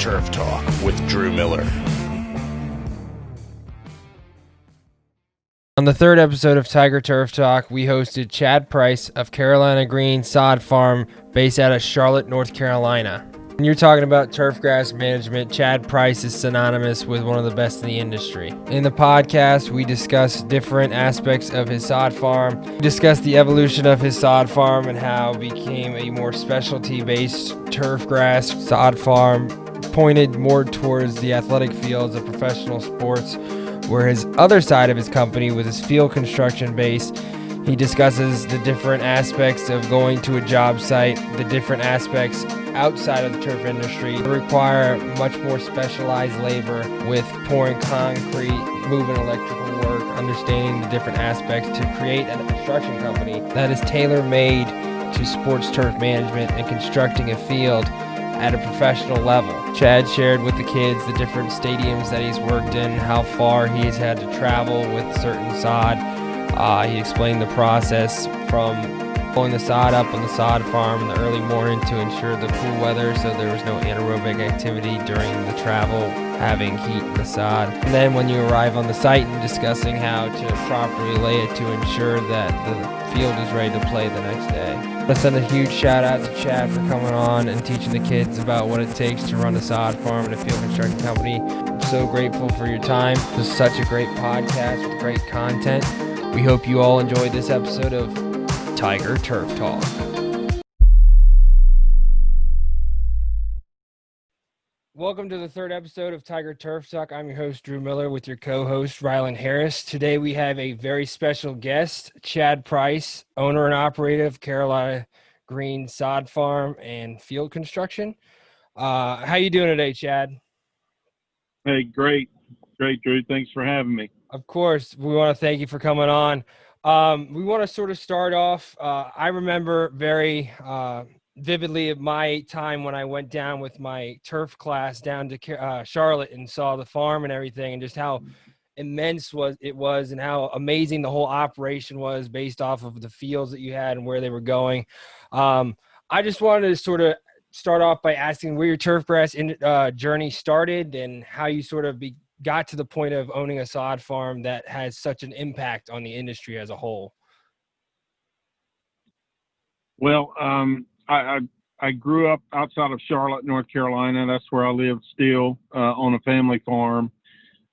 Turf Talk with Drew Miller. On the third episode of Tiger Turf Talk, we hosted Chad Price of Carolina Green Sod Farm, based out of Charlotte, North Carolina. When you're talking about turf grass management, Chad Price is synonymous with one of the best in the industry. In the podcast, we discuss different aspects of his sod farm. We discuss the evolution of his sod farm and how it became a more specialty-based turf grass sod farm, pointed more towards the athletic fields of professional sports, where his other side of his company, with his field construction base, he discusses the different aspects of going to a job site, the different aspects outside of the turf industry that require much more specialized labor with pouring concrete, moving electrical work, understanding the different aspects to create a construction company that is tailor-made to sports turf management and constructing a field at a professional level. Chad shared with the kids the different stadiums that he's worked in, how far he's had to travel with certain sod. He explained the process from pulling the sod up on the sod farm in the early morning to ensure the cool weather so there was no anaerobic activity during the travel, having heat in the sod. And then when you arrive on the site and discussing how to properly lay it to ensure that the field is ready to play the next day. I want to send a huge shout out to Chad for coming on and teaching the kids about what it takes to run a sod farm and a field construction company. I'm so grateful for your time. This is such a great podcast with great content. We hope you all enjoyed this episode of Tiger Turf Talk. Welcome to the third episode of Tiger Turf Talk. I'm your host, Drew Miller, with your co-host, Rylan Harris. Today we have a very special guest, Chad Price, owner and operator of Carolina Green Sod Farm and Field Construction. How you doing today, Chad? Hey, great, Drew. Thanks for having me. Of course, we want to thank you for coming on. We want to sort of start off. I remember very vividly of my time when I went down with my turf class down to Charlotte and saw the farm and everything, and just how immense it was and how amazing the whole operation was based off of the fields that you had and where they were going. I just wanted to sort of start off by asking where your turf grass journey started and how you sort of got to the point of owning a sod farm that has such an impact on the industry as a whole. Well, I grew up outside of Charlotte, North Carolina. That's where I live still, on a family farm.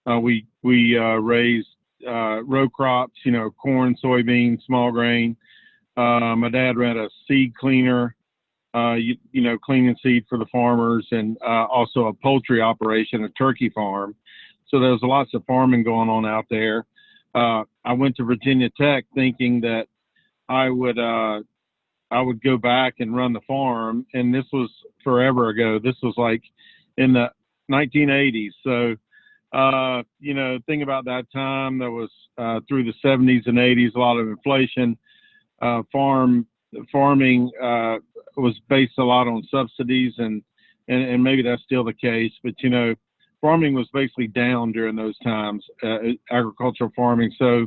We raised row crops, corn, soybeans, small grain. My dad ran a seed cleaner, cleaning seed for the farmers, and also a poultry operation, a turkey farm. So there was lots of farming going on out there. I went to Virginia Tech thinking that I would go back and run the farm, and this was forever ago. This was like in the 1980s. So, think about that time. There was through the 70s and 80s a lot of inflation. Farming was based a lot on subsidies, and maybe that's still the case. But farming was basically down during those times, agricultural farming. So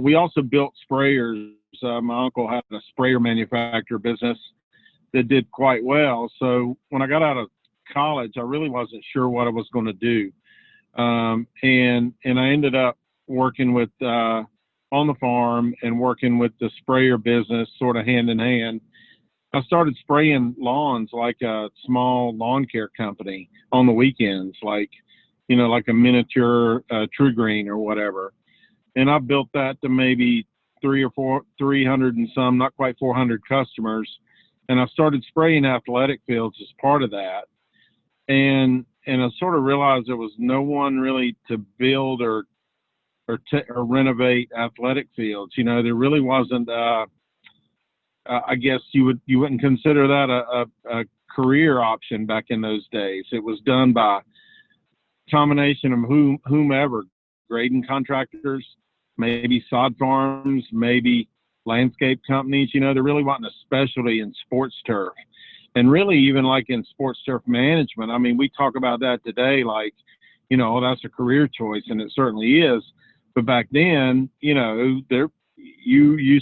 we also built sprayers. My uncle had a sprayer manufacturer business that did quite well. So when I got out of college, I really wasn't sure what I was going to do. And I ended up working with on the farm and working with the sprayer business sort of hand in hand. I started spraying lawns like a small lawn care company on the weekends, like a miniature True Green or whatever. And I built that to maybe 300 and some, not quite 400 customers. And I started spraying athletic fields as part of that. And I sort of realized there was no one really to build or renovate athletic fields. There really wasn't. I guess you wouldn't consider that a career option back in those days. It was done by combination of whomever, grading contractors, maybe sod farms, maybe landscape companies. There really wasn't a specialty in sports turf. And really, even like in sports turf management, I mean, we talk about that today, like, that's a career choice, and it certainly is. But back then, you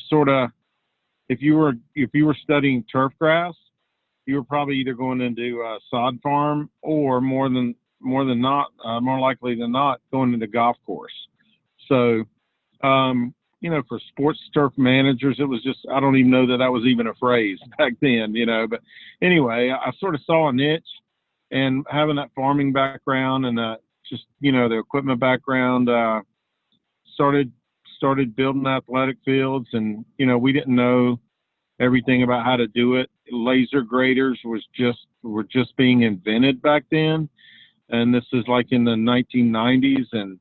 sort of, if you were studying turf grass, you were probably either going into a sod farm or more likely than not, going into golf course. So, for sports turf managers, it was just, I don't even know that that was even a phrase back then, but anyway, I sort of saw a niche, and having that farming background and just, the equipment background, started building athletic fields, and, we didn't know everything about how to do it. Laser graders were just being invented back then. And this is like in the 1990s. And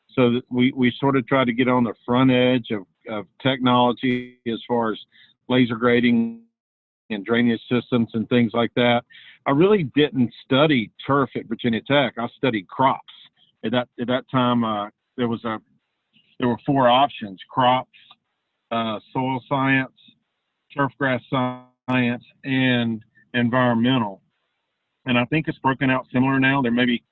so we sort of tried to get on the front edge of technology as far as laser grading and drainage systems and things like that. I really didn't study turf at Virginia Tech. I studied crops. At that time, there were 4 options: crops, soil science, turfgrass science, and environmental. And I think it's broken out similar now. There may be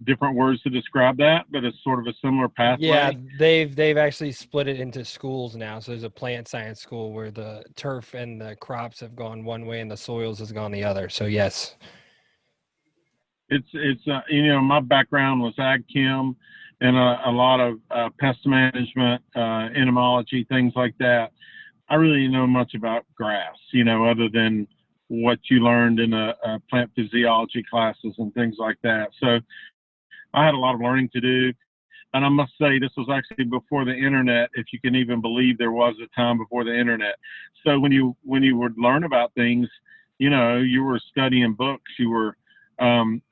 different words to describe that, but it's sort of a similar pathway. Yeah, they've actually split it into schools now. So there's a plant science school where the turf and the crops have gone one way and the soils has gone the other. So yes. It's my background was ag chem and a lot of pest management, entomology, things like that. I really didn't know much about grass, other than what you learned in plant physiology classes and things like that. So I had a lot of learning to do. And I must say, this was actually before the internet, if you can even believe there was a time before the internet. So when you would learn about things, you were studying books, you were ordering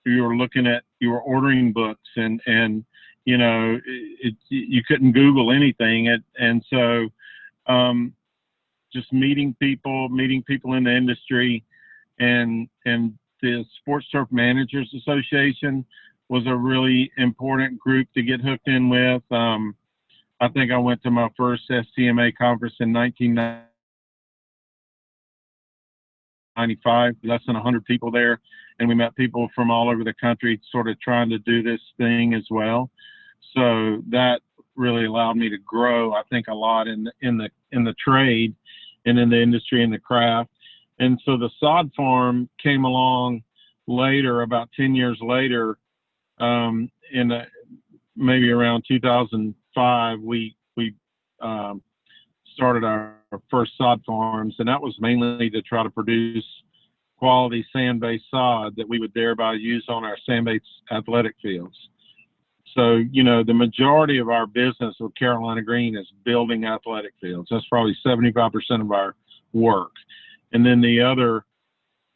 books, and you couldn't Google anything. And so just meeting people in the industry, and the Sports Turf Managers Association was a really important group to get hooked in with. I think I went to my first STMA conference in 1995, less than 100 people there. And we met people from all over the country sort of trying to do this thing as well. So that really allowed me to grow, I think, a lot in the trade and in the industry and the craft. And so the sod farm came along later, about 10 years later, maybe around 2005, we started our first sod farms, and that was mainly to try to produce quality sand-based sod that we would thereby use on our sand-based athletic fields. So, the majority of our business with Carolina Green is building athletic fields. That's probably 75% of our work. And then the other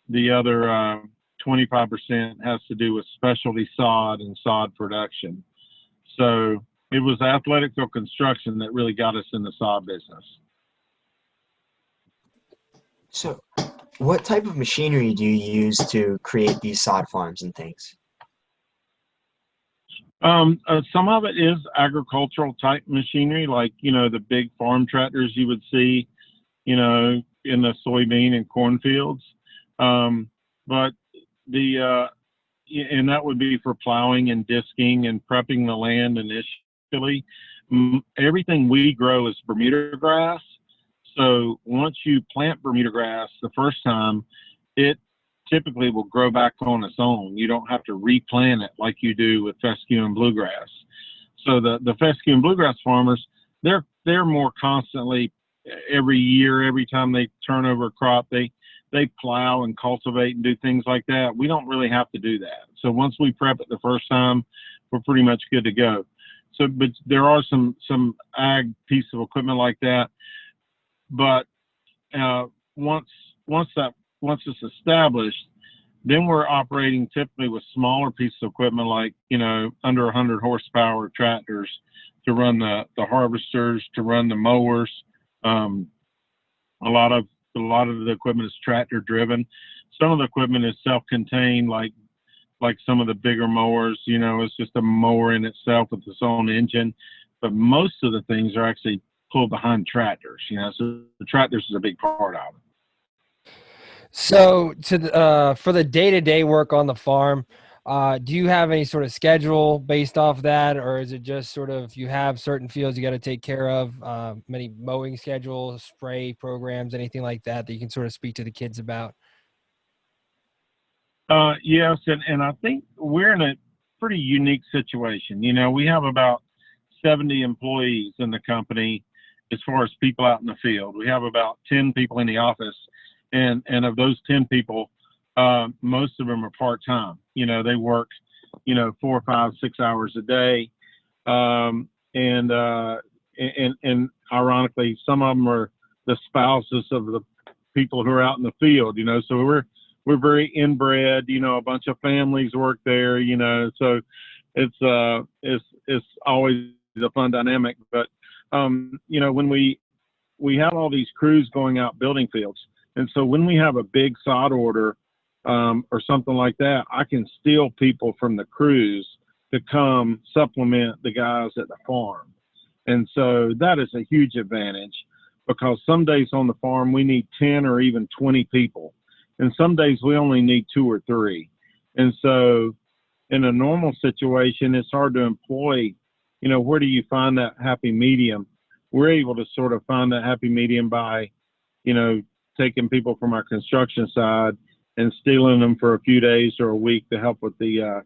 25% has to do with specialty sod and sod production. So it was athletic field construction that really got us in the sod business. So what type of machinery do you use to create these sod farms and things? Some of it is agricultural type machinery, like, the big farm tractors you would see, in the soybean and cornfields. But and that would be for plowing and disking and prepping the land initially. Everything we grow is Bermuda grass. So once you plant Bermuda grass the first time, it typically will grow back on its own. You don't have to replant it like you do with fescue and bluegrass. So the fescue and bluegrass farmers, they're more constantly, every year, every time they turn over a crop, they plow and cultivate and do things like that. We don't really have to do that. So once we prep it the first time, we're pretty much good to go. So, but there are some ag piece of equipment like that. But once it's established, then we're operating typically with smaller pieces of equipment, like, under 100 horsepower tractors to run the harvesters, to run the mowers. A lot of the equipment is tractor driven. Some of the equipment is self-contained, like some of the bigger mowers, it's just a mower in itself with its own engine. But most of the things are actually pulled behind tractors, so the tractors is a big part of it. So for the day-to-day work on the farm, do you have any sort of schedule based off that, or is it just sort of you have certain fields you got to take care of, many mowing schedules, spray programs, anything like that you can sort of speak to the kids about? Yes, and I think we're in a pretty unique situation. We have about 70 employees in the company as far as people out in the field. We have about 10 people in the office, and of those 10 people, most of them are part-time. They work, 4, 5, 6 hours a day. And ironically, some of them are the spouses of the people who are out in the field, so we're very inbred, a bunch of families work there, so it's always a fun dynamic. But, when we have all these crews going out building fields. And so when we have a big sod order, or something like that, I can steal people from the crews to come supplement the guys at the farm. And so that is a huge advantage, because some days on the farm we need 10 or even 20 people. And some days we only need 2 or 3. And so in a normal situation, it's hard to employ, where do you find that happy medium? We're able to sort of find that happy medium by, taking people from our construction side and stealing them for a few days or a week to help with the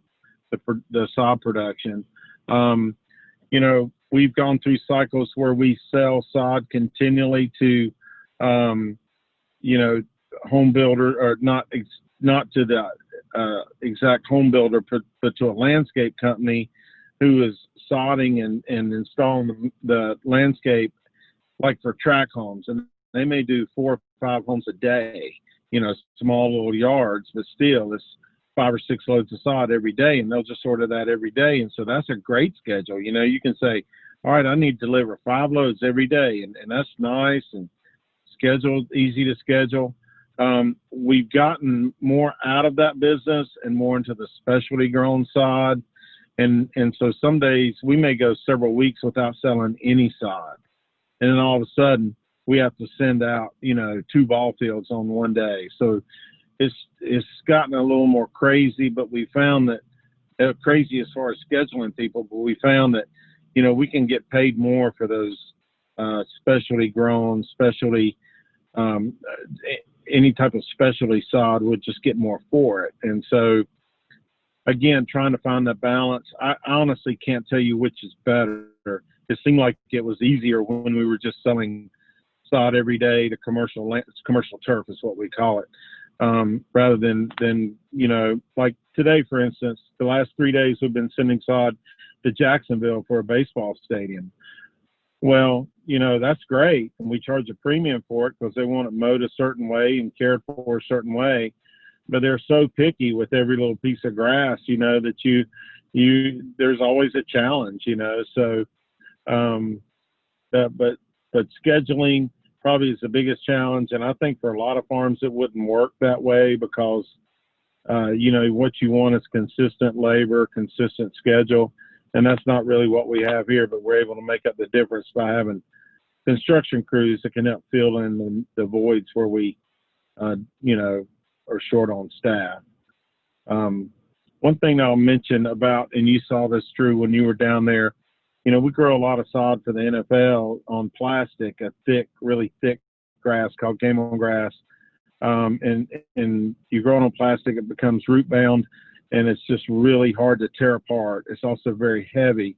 sod production. We've gone through cycles where we sell sod continually to, home builder, or not to the exact home builder, but to a landscape company who is sodding and installing the landscape, like for tract homes. And they may do 4 or 5 homes a day, small little yards, but still it's 5 or 6 loads of sod every day, and they'll just order that every day. And so that's a great schedule. You can say, all right, I need to deliver 5 loads every day. And that's nice and scheduled, easy to schedule. We've gotten more out of that business and more into the specialty grown sod. And so some days we may go several weeks without selling any sod. And then all of a sudden we have to send out, 2 ball fields on one day. So it's gotten a little more crazy, but we found that crazy as far as scheduling people, but we found that, we can get paid more for those specialty grown, specialty, any type of specialty sod would just get more for it. And so, again, trying to find that balance. I honestly can't tell you which is better. It seemed like it was easier when we were just selling sod every day to commercial turf is what we call it, rather than like today, for instance, the last 3 days we've been sending sod to Jacksonville for a baseball stadium. Well, that's great, and we charge a premium for it because they want it mowed a certain way and cared for a certain way. But they're so picky with every little piece of grass, that there's always a challenge, So, but scheduling probably is the biggest challenge, and I think for a lot of farms it wouldn't work that way because, what you want is consistent labor, consistent schedule, and that's not really what we have here. But we're able to make up the difference by having construction crews that can help fill in the voids where we, are short on staff. One thing I'll mention about, and you saw this, Drew, when you were down there, we grow a lot of sod for the NFL on plastic, a thick, really thick grass called game on grass. And you grow it on plastic, it becomes root bound, and it's just really hard to tear apart. It's also very heavy.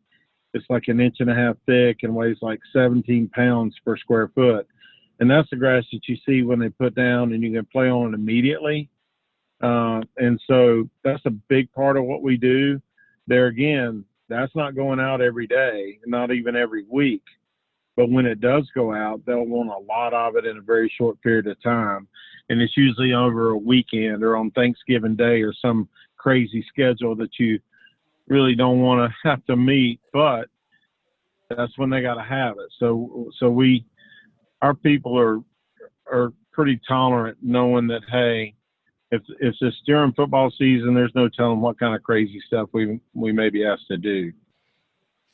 It's like 1.5 inches thick and weighs like 17 pounds per square foot. And that's the grass that you see when they put down, and you can play on it immediately. And so that's a big part of what we do. There again, that's not going out every day, not even every week. But when it does go out, they'll want a lot of it in a very short period of time. And it's usually over a weekend or on Thanksgiving Day or some crazy schedule that you really don't want to have to meet, but that's when they got to have it. So our people are pretty tolerant, knowing that, hey, if it's during football season, there's no telling what kind of crazy stuff we may be asked to do.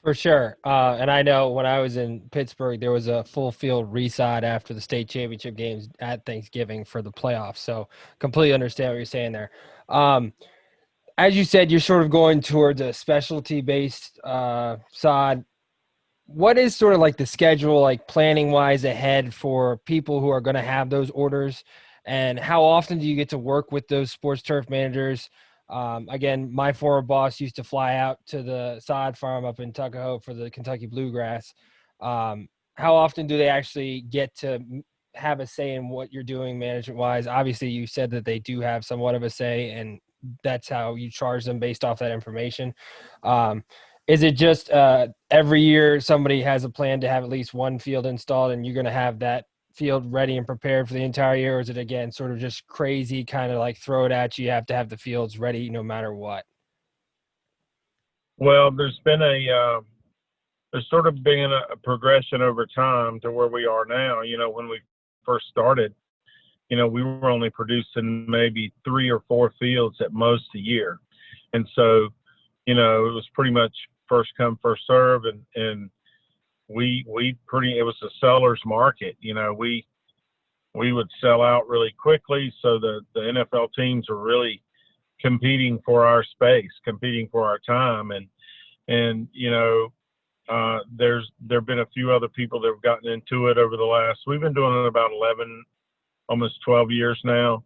For sure. And I know when I was in Pittsburgh, there was a full field resod after the state championship games at Thanksgiving for the playoffs. So completely understand what you're saying there. As you said, you're sort of going towards a specialty-based sod. What is sort of like the schedule, like planning-wise ahead for people who are going to have those orders? And how often do you get to work with those sports turf managers? Again, my former boss used to fly out to the sod farm up in Tuckahoe for the Kentucky Bluegrass. How often do they actually get to have a say in what you're doing management wise? Obviously, you said that they do have somewhat of a say, and that's how you charge them based off that information. Is it just every year somebody has a plan to have at least one field installed and you're going to have that field ready and prepared for the entire year? Or is it, again, sort of just crazy, kind of like throw it at you? You have to have the fields ready no matter what. Well, there's sort of been a progression over time to where we are now. When we first started, we were only producing maybe 3 or 4 fields at most a year. And so, it was pretty much first come, first serve. And it was a seller's market. We would sell out really quickly. So the NFL teams were really competing for our space, competing for our time. And there've been a few other people that have gotten into it over the last, we've been doing it about 11, almost 12 years now.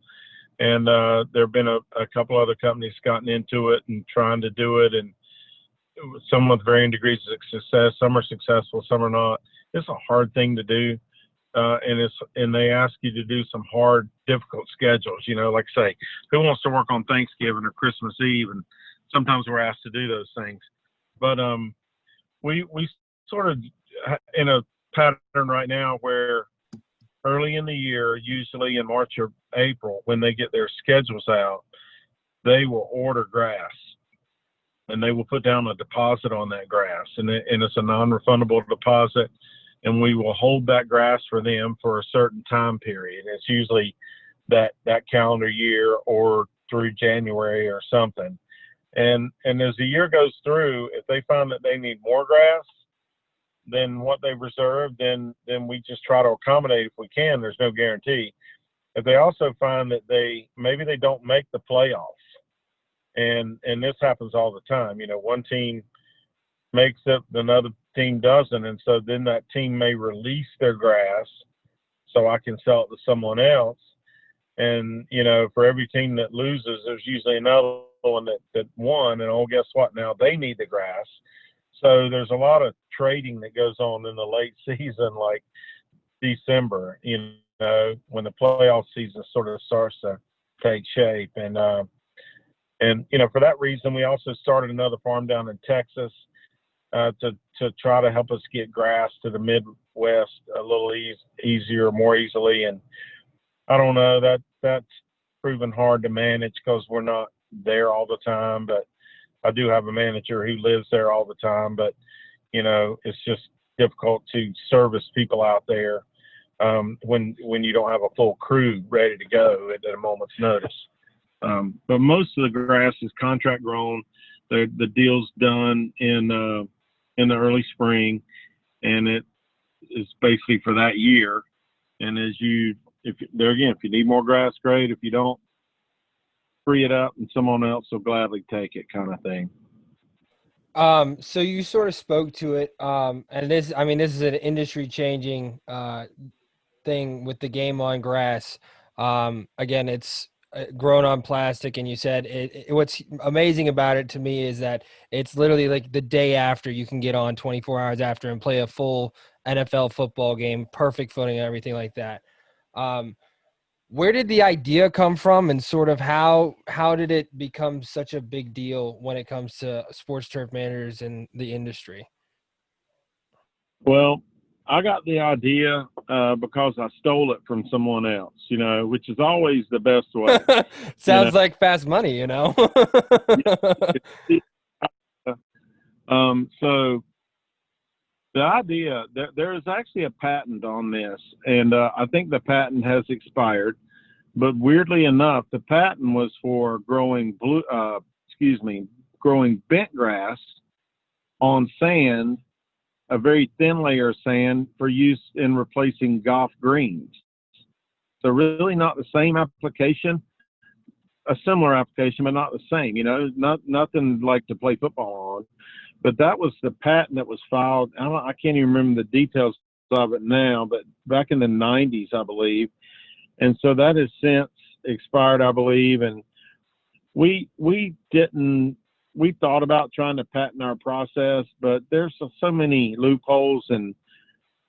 And there've been a couple other companies gotten into it and trying to do it. And some with varying degrees of success, some are successful, some are not. It's a hard thing to do. And they ask you to do some hard, difficult schedules, like say, who wants to work on Thanksgiving or Christmas Eve? And sometimes we're asked to do those things. But we sort of in a pattern right now where early in the year, usually in March or April, when they get their schedules out, they will order grass. And they will put down a deposit on that grass. And it's a non-refundable deposit. And we will hold that grass for them for a certain time period. It's usually that calendar year or through January or something. And as the year goes through, if they find that they need more grass than what they've reserved, then we just try to accommodate if we can. There's no guarantee. If they also find that maybe they don't make the playoffs, and this happens all the time. One team makes it, another team doesn't, and so then that team may release their grass so I can sell it to someone else. And for every team that loses, there's usually another one that won, and guess what? Now they need the grass. So there's a lot of trading that goes on in the late season, like December, when the playoff season sort of starts to take shape. And for that reason, we also started another farm down in Texas to try to help us get grass to the Midwest a little easier, more easily. And I don't know, that's proven hard to manage because we're not there all the time. But I do have a manager who lives there all the time. But it's just difficult to service people out there when you don't have a full crew ready to go at a moment's notice. But most of the grass is contract grown. The deal's done in the early spring, and it is basically for that year. And if you need more grass, great. If you don't, free it up, and someone else will gladly take it, kind of thing. So you sort of spoke to it, and this is an industry-changing thing with the game on grass. Again, it's grown on plastic, and you said what's amazing about it to me is that it's literally like the day after you can get on 24 hours after and play a full NFL football game, perfect footing and everything like that. Where did the idea come from, and sort of how did it become such a big deal when it comes to sports turf managers in the industry? Well, I got the idea because I stole it from someone else, which is always the best way. Sounds like fast money, So the idea, there is actually a patent on this, and I think the patent has expired. But weirdly enough, the patent was for growing bent grass on sand, a very thin layer of sand for use in replacing golf greens. So really not the same application, a similar application, but not the same, nothing like to play football on. But that was the patent that was filed. I can't even remember the details of it now, but back in the 90s, I believe. And so that has since expired, I believe. And we thought about trying to patent our process, but there's so many loopholes and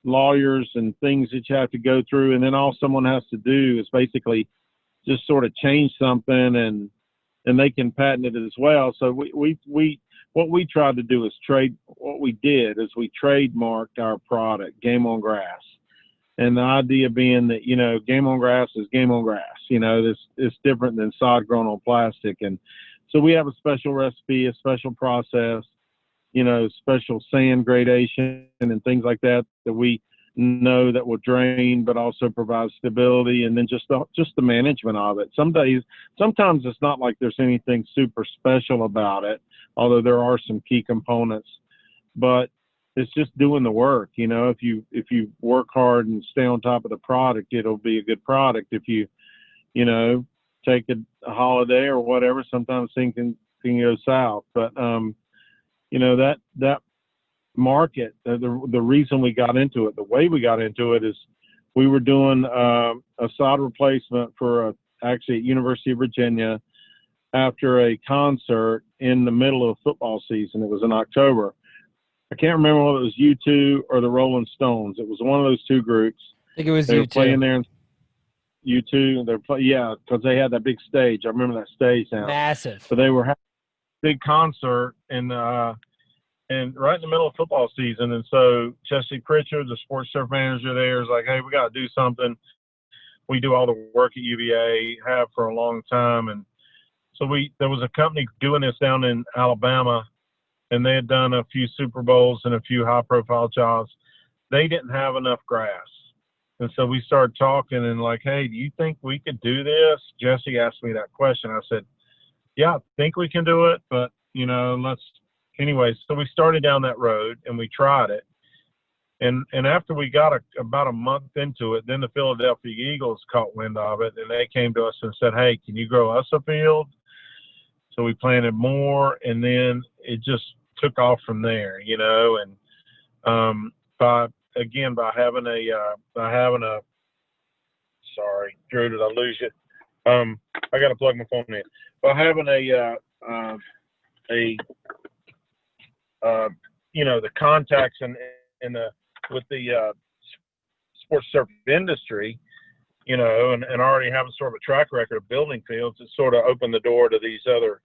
lawyers and things that you have to go through. And then all someone has to do is basically just sort of change something and they can patent it as well. So what we tried to do is we trademarked our product, Game on Grass. And the idea being that, Game on Grass is Game on Grass. It's different than sod grown on plastic. And so we have a special recipe, a special process, special sand gradation and things like that we know that will drain, but also provide stability. And then just the management of it. Sometimes it's not like there's anything super special about it, although there are some key components, but it's just doing the work. If you work hard and stay on top of the product, it'll be a good product. If you take a holiday or whatever, sometimes things can go south. But that market, the reason we got into it, the way we got into it is we were doing a sod replacement for actually at University of Virginia after a concert in the middle of football season. It was in October. I can't remember whether it was U2 or the Rolling Stones. It was one of those two groups. I think it was they U2. Were playing there. U2. Because they had that big stage. I remember that stage now. Massive. So they were having a big concert and right in the middle of football season. And so Jesse Pritchard, the sports surf manager there, is like, hey, we got to do something. We do all the work at UVA, have for a long time. And so there was a company doing this down in Alabama, and they had done a few Super Bowls and a few high-profile jobs. They didn't have enough grass. And so we started talking and like, hey, do you think we could do this? Jesse asked me that question. I said, yeah, I think we can do it, but, anyway, so we started down that road and we tried it. And after we got about a month into it, then the Philadelphia Eagles caught wind of it, and they came to us and said, hey, can you grow us a field? So we planted more, and then it just took off from there, and by having a sorry, Drew, did I lose you? I got to plug my phone in. By having the contacts with the sports surf industry, and already having sort of a track record of building fields, it sort of opened the door to these other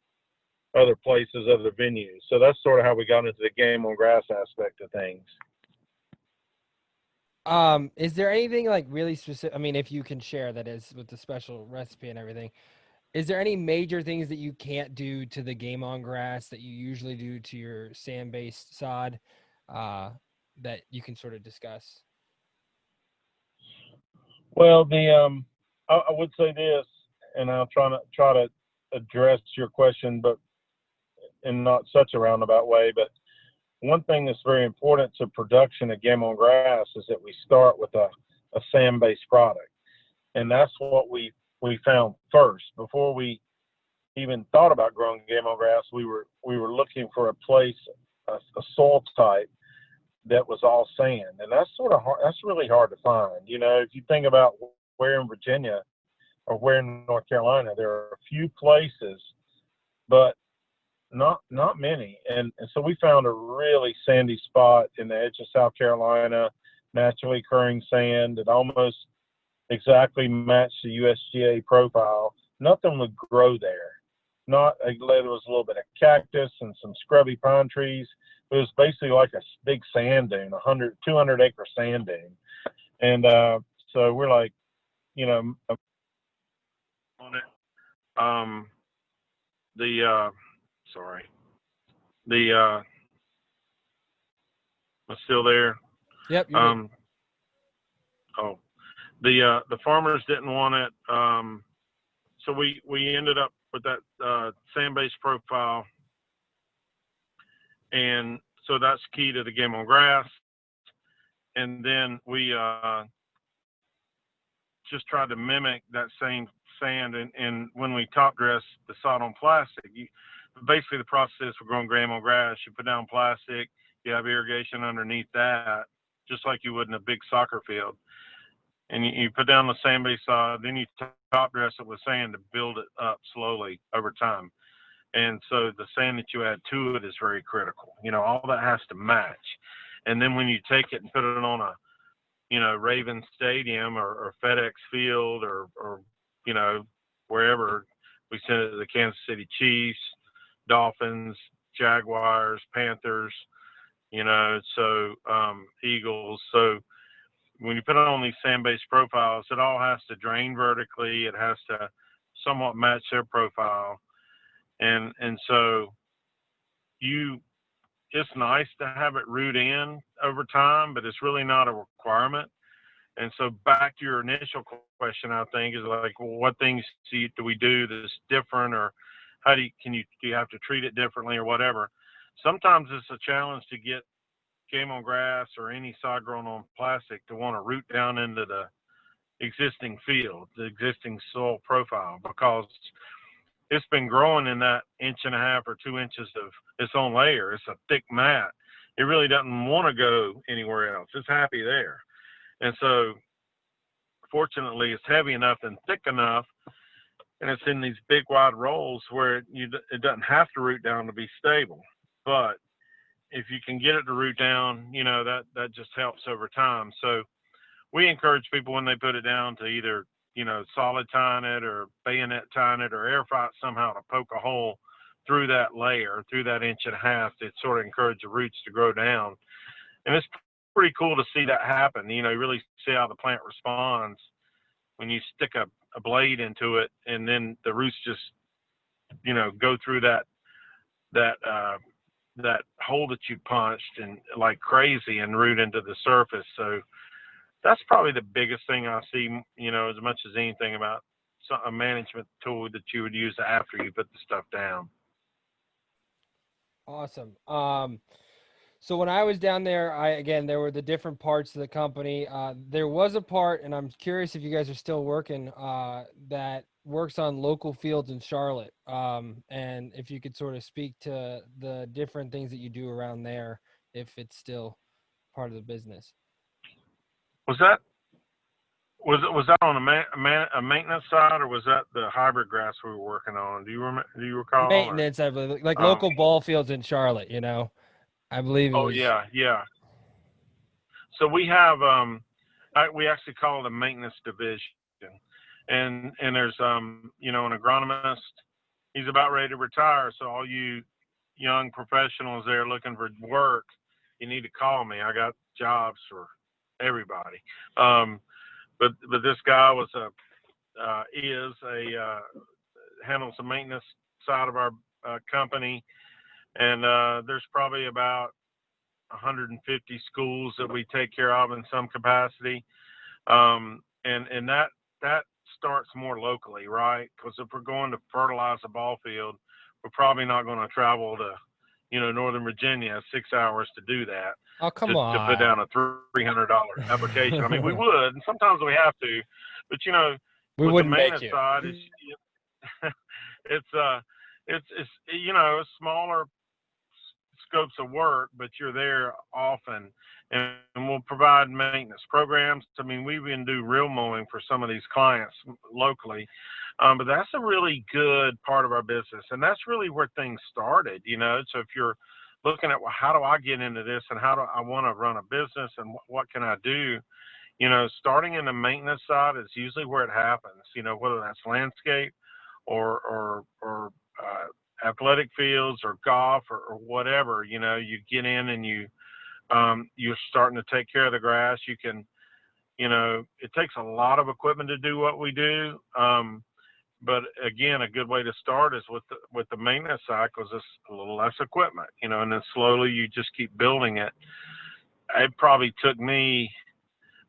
places, other venues. So that's sort of how we got into the Game on Grass aspect of things. Is there anything like really specific? I mean, if you can share, that is, with the special recipe and everything. Is there any major things that you can't do to the Game on Grass that you usually do to your sand-based sod that you can sort of discuss? Well, I would say this, and I'll try to address your question, but in not such a roundabout way. But one thing that's very important to production of Game on Grass is that we start with a sand-based product, and that's what we found first. Before we even thought about growing Game on Grass, we were looking for a place, a soil type that was all sand, and that's really hard to find. If you think about where in Virginia or where in North Carolina, there are a few places, but not many. And so we found a really sandy spot in the edge of South Carolina, naturally occurring sand that almost exactly matched the USGA profile. Nothing would grow there. There was a little bit of cactus and some scrubby pine trees. It was basically like a big sand dune, 200 acre sand dune. And so we're like, on it. I'm still there. Yep. The farmers didn't want it. So we ended up with that sand-based profile. And so that's key to the Game on Grass. And then we just tried to mimic that same sand. And when we top dress the sod on plastic, basically the process for growing Game on Grass, you put down plastic, you have irrigation underneath that, just like you would in a big soccer field. and you put down the sand base sod, then you top dress it with sand to build it up slowly over time. And so the sand that you add to it is very critical. All that has to match. And then when you take it and put it on a, Raven Stadium or FedEx Field or wherever, we send it to the Kansas City Chiefs, Dolphins, Jaguars, Panthers, Eagles. So when you put it on these sand-based profiles, it all has to drain vertically. It has to somewhat match their profile. And so it's nice to have it root in over time, but it's really not a requirement. And so back to your initial question, I think, is like, well, what things do we do that's different, or how do you have to treat it differently or whatever? Sometimes it's a challenge to get game on grass or any sod grown on plastic to want to root down into the existing field, the existing soil profile, because it's been growing in that 1.5 or 2 inches of its own layer. It's a thick mat. It really doesn't want to go anywhere else. It's happy there. And so fortunately it's heavy enough and thick enough, and it's in these big wide rolls where it doesn't have to root down to be stable. But if you can get it to root down, that just helps over time. So we encourage people when they put it down to either, solid tine it or bayonet tine it or air fry it somehow to poke a hole through that layer, through that 1.5 inches to sort of encourage the roots to grow down. And it's pretty cool to see that happen. You really see how the plant responds when you stick a blade into it, and then the roots just, go through that hole that you punched and like crazy and root into the surface. So that's probably the biggest thing I see, as much as anything about a management tool that you would use after you put the stuff down. Awesome. So when I was down there, there were the different parts of the company. There was a part, and I'm curious if you guys are still working, that works on local fields in Charlotte. And if you could sort of speak to the different things that you do around there, if it's still part of the business. Was that on a maintenance side, or was that the hybrid grass we were working on? Do you recall? Maintenance, I believe, like local ball fields in Charlotte. I believe it was. Yeah. So we have we actually call it a maintenance division, and there's an agronomist. He's about ready to retire, so all you young professionals there looking for work, you need to call me. I got jobs for everybody. But this guy handles the maintenance side of our company. And there's probably about 150 schools that we take care of in some capacity. And that starts more locally, right? Because if we're going to fertilize a ball field, we're probably not going to travel to, Northern Virginia 6 hours to do that. Oh, come on. To put down a $300 application. I mean, we would, and sometimes we have to, but we with wouldn't the maintenance make you. side, it's smaller scopes of work, but you're there often, and we'll provide maintenance programs. I mean, we even do real mowing for some of these clients locally, but that's a really good part of our business, and that's really where things started. So if you're looking at, well, how do I get into this, and how do I want to run a business, and what can I do? Starting in the maintenance side is usually where it happens. Whether that's landscape or athletic fields or golf or whatever. You get in and you're starting to take care of the grass. You can, it takes a lot of equipment to do what we do. But again, a good way to start is with the maintenance side, because it's a little less equipment, and then slowly you just keep building it. It probably took me,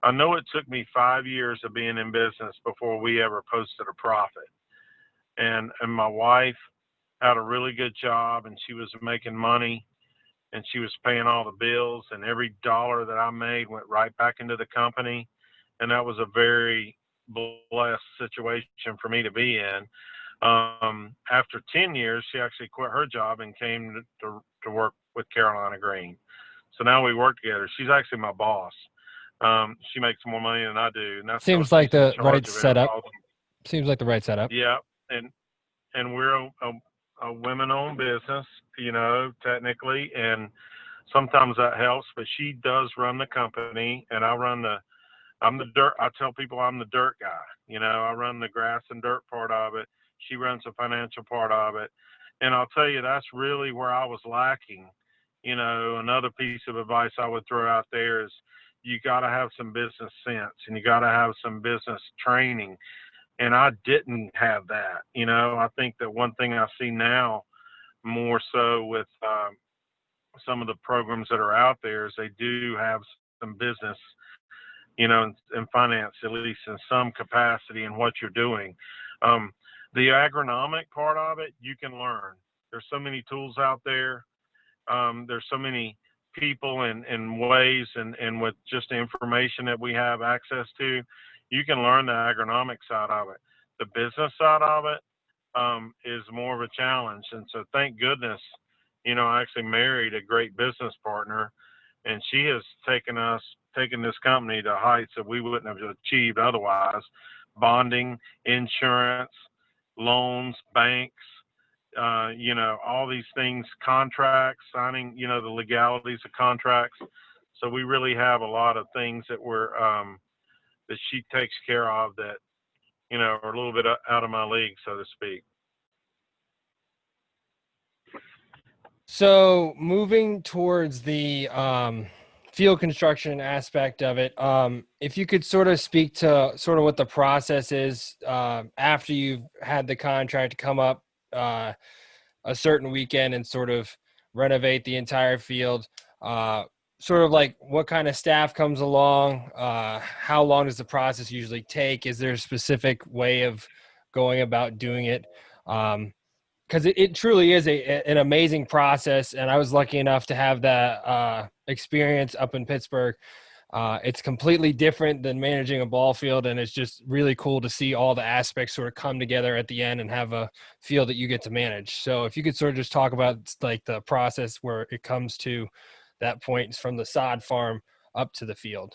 I know it took me 5 years of being in business before we ever posted a profit. And my wife had a really good job, and she was making money, and she was paying all the bills, and every dollar that I made went right back into the company. And that was a very blessed situation for me to be in. After 10 years, she actually quit her job and came to work with Carolina Green. So now we work together. She's actually my boss. She makes more money than I do, and that's Seems so like she's in the charge right of it. setup. Seems like the right setup. Yeah, and we're a women-owned business, technically, and sometimes that helps. But she does run the company, and I'm the dirt. I tell people I'm the dirt guy. I run the grass and dirt part of it. She runs the financial part of it, and I'll tell you that's really where I was lacking. Another piece of advice I would throw out there is you got to have some business sense, and you got to have some business training. And I didn't have that. I think that one thing I see now more so with some of the programs that are out there is they do have some business, and finance, at least in some capacity in what you're doing. The agronomic part of it, you can learn. There's so many tools out there. There's so many people and ways and with just the information that we have access to, you can learn the agronomic side of it. The business side of it is more of a challenge. And so thank goodness, I actually married a great business partner, and she has taken this company to heights that we wouldn't have achieved otherwise. Bonding, insurance, loans, banks, all these things, contracts, signing, the legalities of contracts. So we really have a lot of things that that she takes care of that, are a little bit out of my league, so to speak. So moving towards the field construction aspect of it, if you could sort of speak to sort of what the process is after you've had the contract come up a certain weekend and sort of renovate the entire field, sort of like what kind of staff comes along, how long does the process usually take? Is there a specific way of going about doing it? Because it truly is an amazing process, and I was lucky enough to have that experience up in Pittsburgh. It's completely different than managing a ball field, and it's just really cool to see all the aspects sort of come together at the end and have a field that you get to manage. So if you could sort of just talk about like the process where it comes to that point from the sod farm up to the field.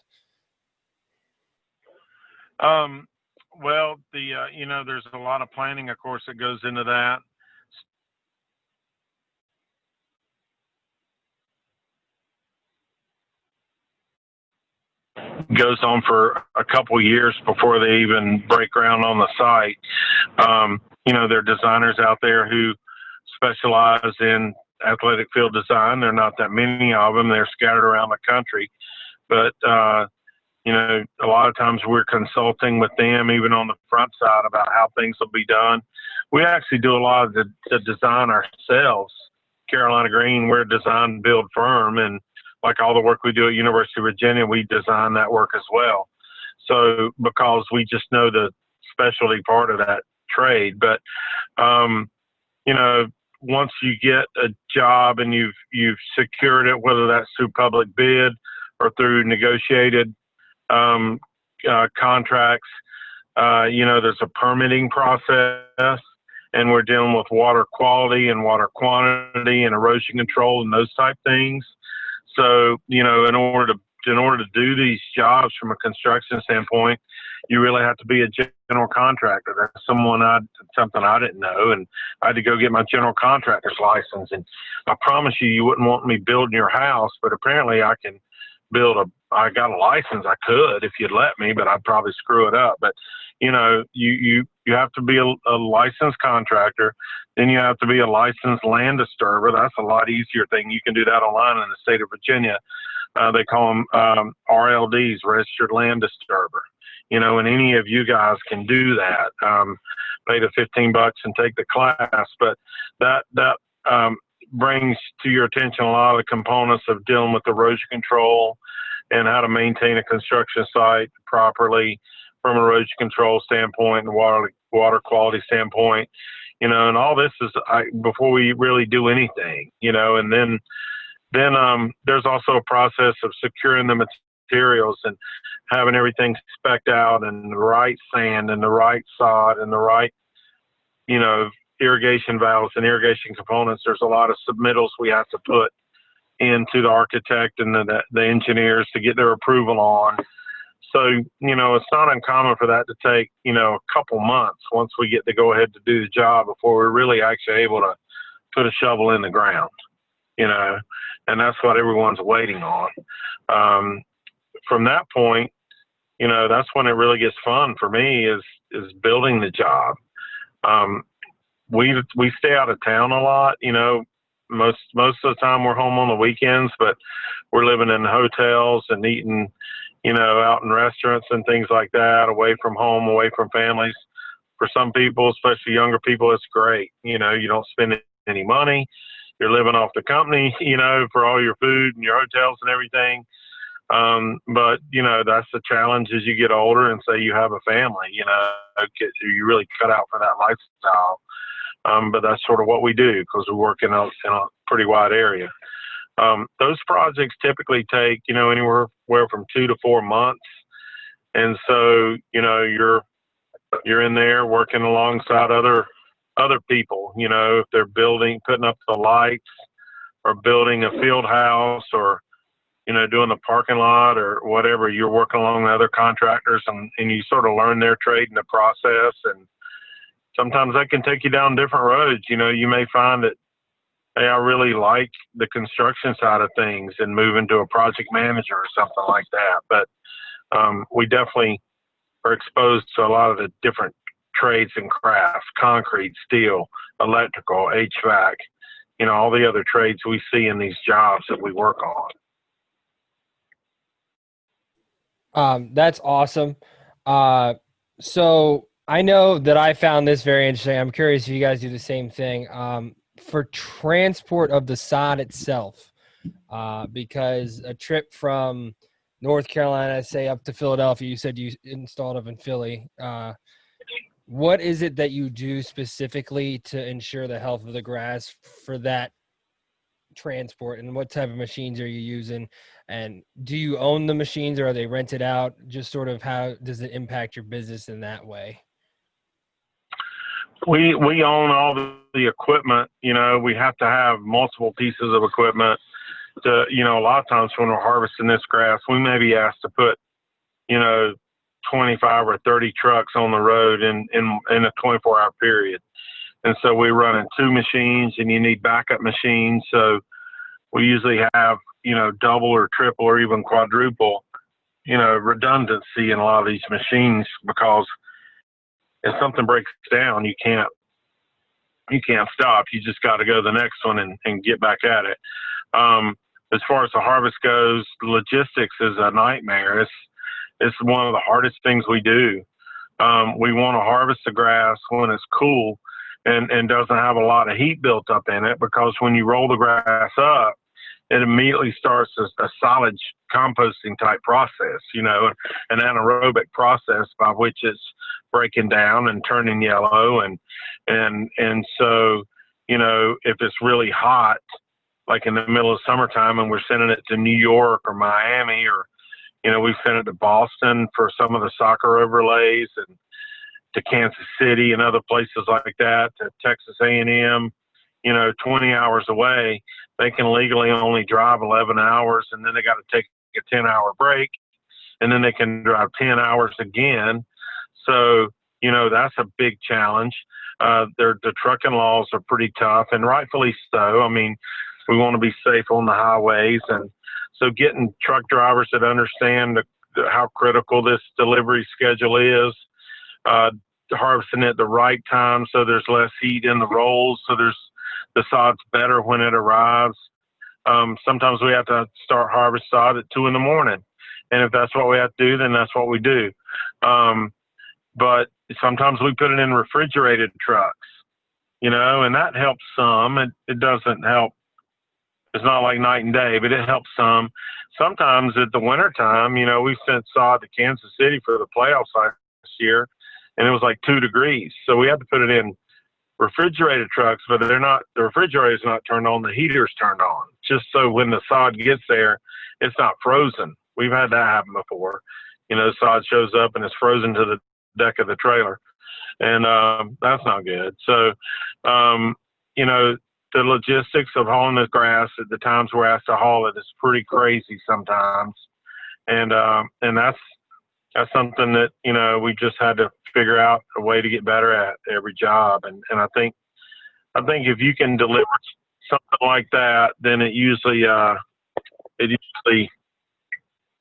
Well, there's a lot of planning, of course, that goes into that. Goes on for a couple years before they even break ground on the site. There are designers out there who specialize in athletic field design. There are not that many of them. They're scattered around the country. But, a lot of times we're consulting with them, even on the front side, about how things will be done. We actually do a lot of the design ourselves. Carolina Green, we're a design build firm, and like all the work we do at University of Virginia, we design that work as well. So because we just know the specialty part of that trade. But, once you get a job and you've secured it, whether that's through public bid or through negotiated contracts, there's a permitting process, and we're dealing with water quality and water quantity and erosion control and those type things. So, in order to do these jobs from a construction standpoint, you really have to be a general contractor. That's something I didn't know, and I had to go get my general contractor's license. And I promise you wouldn't want me building your house, but apparently I can I got a license. I could if you'd let me, but I'd probably screw it up. But you have to be a licensed contractor. Then you have to be a licensed land disturber. That's a lot easier thing. You can do that online in the state of Virginia. They call them RLDs, registered land disturber. And any of you guys can do that. Pay the $15 and take the class. But that brings to your attention a lot of the components of dealing with erosion control and how to maintain a construction site properly from an erosion control standpoint and water quality standpoint, and all this is before we really do anything, and then there's also a process of securing the materials and having everything spec'd out and the right sand and the right sod and the right, irrigation valves and irrigation components. There's a lot of submittals we have to put into the architect and the engineers to get their approval on. So, it's not uncommon for that to take, a couple months once we get to go ahead to do the job before we're really actually able to put a shovel in the ground, and that's what everyone's waiting on. From that point, that's when it really gets fun for me is building the job. We stay out of town a lot, most of the time we're home on the weekends, but we're living in hotels and eating, out in restaurants and things like that, away from home, away from families. For some people, especially younger people, it's great. You don't spend any money. You're living off the company, for all your food and your hotels and everything. But, that's the challenge as you get older and say you have a family, you really cut out for that lifestyle. But that's sort of what we do because we work in a pretty wide area. Those projects typically take, anywhere from 2 to 4 months. And so, you're in there working alongside other people, if they're putting up the lights or building a field house or, doing the parking lot or whatever, you're working along with other contractors and you sort of learn their trade in the process. And sometimes that can take you down different roads. You may find that, hey, I really like the construction side of things and move into a project manager or something like that. But we definitely are exposed to a lot of the different trades and crafts, concrete, steel, electrical, HVAC, all the other trades we see in these jobs that we work on. That's awesome. So I know that I found this very interesting. I'm curious if you guys do the same thing. For transport of the sod itself, because a trip from North Carolina, say up to Philadelphia, you said you installed up in Philly. What is it that you do specifically to ensure the health of the grass for that transport, and what type of machines are you using? And do you own the machines or are they rented out? Just sort of how does it impact your business in that way? We own all the equipment. We have to have multiple pieces of equipment to, a lot of times when we're harvesting this grass, we may be asked to put, 25 or 30 trucks on the road in a 24-hour period. And so we run in 2 machines and you need backup machines. So we usually have, double or triple or even quadruple, redundancy in a lot of these machines because if something breaks down, you can't stop. You just got to go to the next one and get back at it. As far as the harvest goes, the logistics is a nightmare. It's one of the hardest things we do. We want to harvest the grass when it's cool and doesn't have a lot of heat built up in it, because when you roll the grass up, it immediately starts a solid composting type process, an anaerobic process by which it's breaking down and turning yellow. And so, if it's really hot, like in the middle of summertime and we're sending it to New York or Miami or, we've sent it to Boston for some of the soccer overlays and to Kansas City and other places like that, to Texas A&M, 20 hours away, they can legally only drive 11 hours and then they got to take a 10-hour break and then they can drive 10 hours again. So, that's a big challenge. The trucking laws are pretty tough, and rightfully so. I mean, we want to be safe on the highways. And so getting truck drivers that understand how critical this delivery schedule is, harvesting it at the right time so there's less heat in the rolls, so the sod's better when it arrives. Sometimes we have to start harvest sod at 2 a.m. And if that's what we have to do, then that's what we do. But sometimes we put it in refrigerated trucks, and that helps some. It doesn't help. It's not like night and day, but it helps some. Sometimes at the wintertime, we sent sod to Kansas City for the playoffs last year, and it was like 2 degrees. So we had to put it in refrigerated trucks, but the refrigerator's not turned on, the heater's turned on, just so when the sod gets there, it's not frozen. We've had that happen before. Sod shows up and it's frozen to the deck of the trailer, and that's not good. So, the logistics of hauling the grass at the times we're asked to haul it is pretty crazy sometimes, and that's that's something that, we just had to figure out a way to get better at every job. And I think if you can deliver something like that, then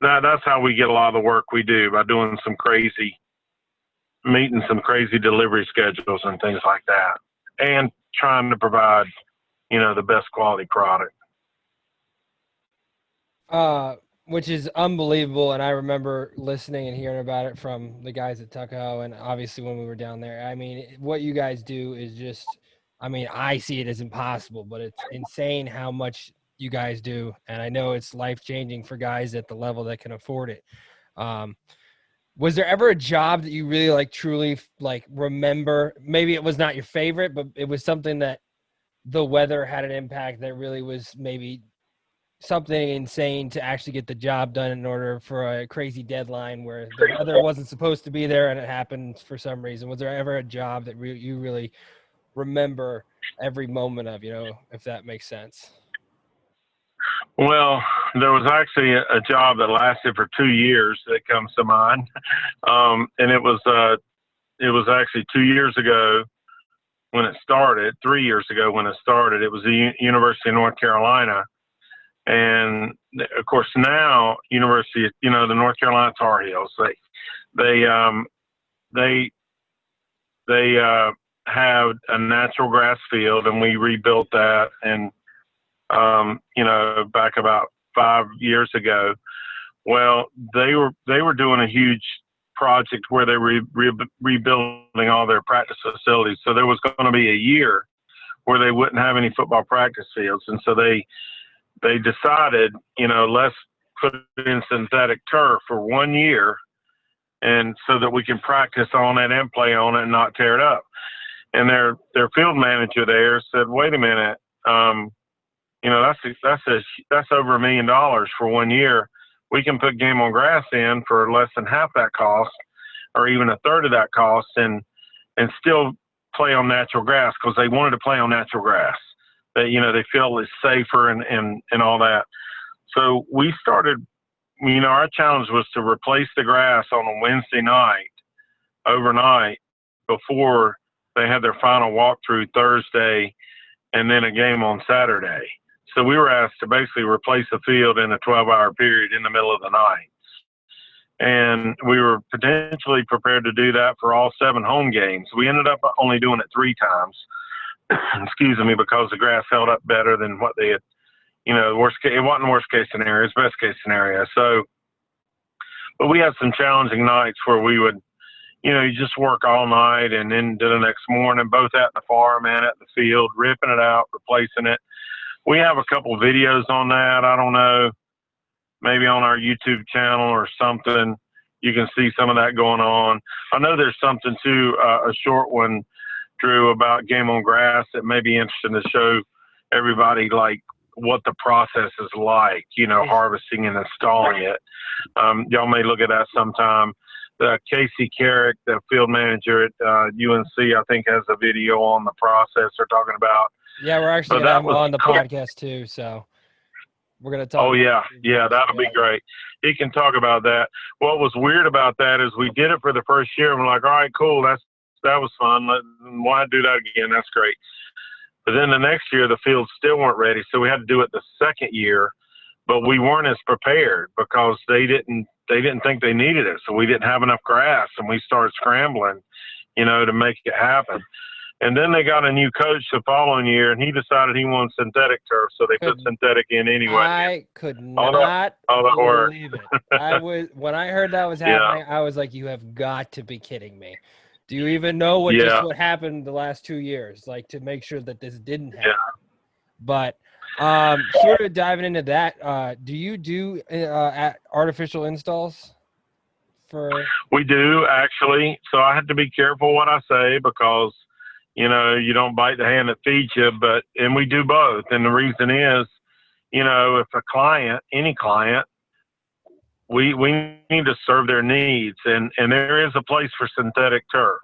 that's how we get a lot of the work we do, by doing meeting some crazy delivery schedules and things like that, and trying to provide, the best quality product. Which is unbelievable. And I remember listening and hearing about it from the guys at Tuckahoe, and obviously when we were down there. I mean, what you guys do is just, I see it as impossible, but it's insane how much you guys do. And I know it's life-changing for guys at the level that can afford it. Was there ever a job that you really truly remember? Maybe it was not your favorite, but it was something that the weather had an impact that really was maybe something insane to actually get the job done in order for a crazy deadline where the weather wasn't supposed to be there and it happened for some reason. Was there ever a job that you really remember every moment of, if that makes sense? Well, there was actually a job that lasted for 2 years that comes to mind. And it was actually 2 years ago when it started, 3 years ago when it started. It was the University of North Carolina. And of course now University, the North Carolina Tar Heels, they have a natural grass field, and we rebuilt that. And, back about 5 years ago, well, they were doing a huge project where they were rebuilding all their practice facilities. So there was going to be a year where they wouldn't have any football practice fields. And so they decided, let's put in synthetic turf for 1 year, and so that we can practice on it and play on it and not tear it up. And their field manager there said, wait a minute, that's over $1 million for 1 year. We can put game on grass in for less than half that cost, or even a third of that cost, and still play on natural grass, because they wanted to play on natural grass. That, they feel is safer and all that. So we started, our challenge was to replace the grass on a Wednesday night, overnight, before they had their final walkthrough Thursday, and then a game on Saturday. So we were asked to basically replace the field in a 12-hour period in the middle of the night. And we were potentially prepared to do that for all 7 home games. We ended up only doing it 3 times. Excuse me, because the grass held up better than what they had, worst case, it wasn't worst case scenario, it's best case scenario. So, but we had some challenging nights where we would, you just work all night and then do the next morning, both at the farm and at the field, ripping it out, replacing it. We have a couple of videos on that. I don't know, maybe on our YouTube channel or something, you can see some of that going on. I know there's something too, a short one, Drew, about game on grass that may be interesting to show everybody what the process is like, harvesting and installing it. Y'all may look at that sometime. Casey Carrick, the field manager at UNC, I think has a video on the process they're talking about. Yeah, we're actually going to have him on the podcast too, so we're going to talk. Oh, yeah, that'll be great. He can talk about that. What was weird about that is we did it for the first year, and we're like, all right, cool, that was fun. Why do that again? That's great. But then the next year, the fields still weren't ready, so we had to do it the second year. But we weren't as prepared because they didn't think they needed it, so we didn't have enough grass, and we started scrambling, to make it happen. And then they got a new coach the following year, and he decided he wanted synthetic turf, so they put synthetic in anyway. I could not believe it. When I heard that was happening, I was like, you have got to be kidding me. Do you even know what happened the last 2 years, to make sure that this didn't happen? Yeah. But sort of diving into that, do you do artificial installs? We do, actually. So I have to be careful what I say because, you don't bite the hand that feeds you, and we do both. And the reason is, if a client, any client, we need to serve their needs, and there is a place for synthetic turf.